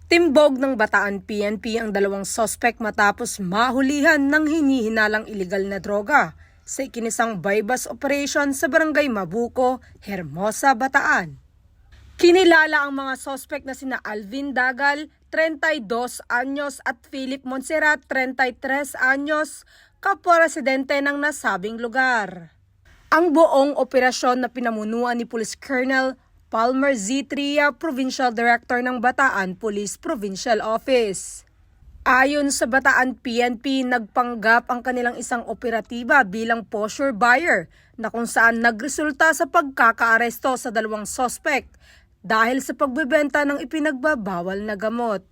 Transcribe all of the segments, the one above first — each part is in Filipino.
Timbog ng Bataan PNP ang dalawang sospek matapos mahulihan ng hinihinalang iligal na droga sa ikinisang bypass operation sa Barangay Mabuco, Hermosa, Bataan. Kinilala ang mga sospek na sina Alvin Dagal, 32 anyos at Philip Montserrat, 33 anyos, kapwa-residente ng nasabing lugar. Ang buong operasyon na pinamunuan ni Police Colonel Palmer Z. Tria, Provincial Director ng Bataan Police Provincial Office. Ayon sa Bataan PNP, nagpanggap ang kanilang isang operatiba bilang posture buyer na kung saan nagresulta sa pagkakaaresto sa dalawang sospek dahil sa pagbebenta ng ipinagbabawal na gamot.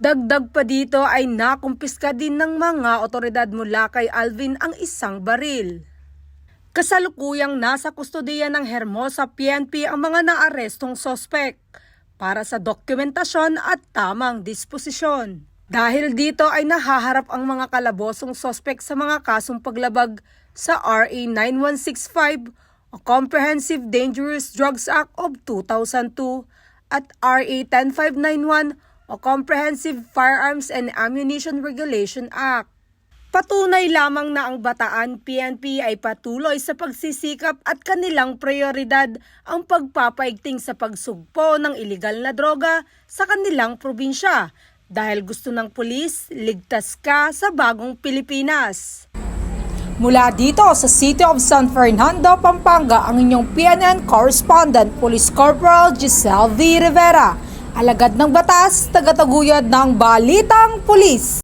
Dagdag pa dito ay nakumpiska din ng mga otoridad mula kay Alvin ang isang baril. Kasalukuyang nasa kustodiya ng Hermosa PNP ang mga naarestong sospek para sa dokumentasyon at tamang disposisyon. Dahil dito ay nahaharap ang mga kalabosong sospek sa mga kasong paglabag sa RA 9165 o Comprehensive Dangerous Drugs Act of 2002 at RA 10591 o Comprehensive Firearms and Ammunition Regulation Act. Patunay lamang na ang Bataan PNP ay patuloy sa pagsisikap at kanilang prioridad ang pagpapaigting sa pagsugpo ng iligal na droga sa kanilang probinsya dahil gusto ng pulis ligtas ka sa bagong Pilipinas. Mula dito sa City of San Fernando, Pampanga, ang inyong PNN correspondent, Police Corporal Giselle V. Rivera, alagad ng batas, tagataguyod ng Balitang Pulis.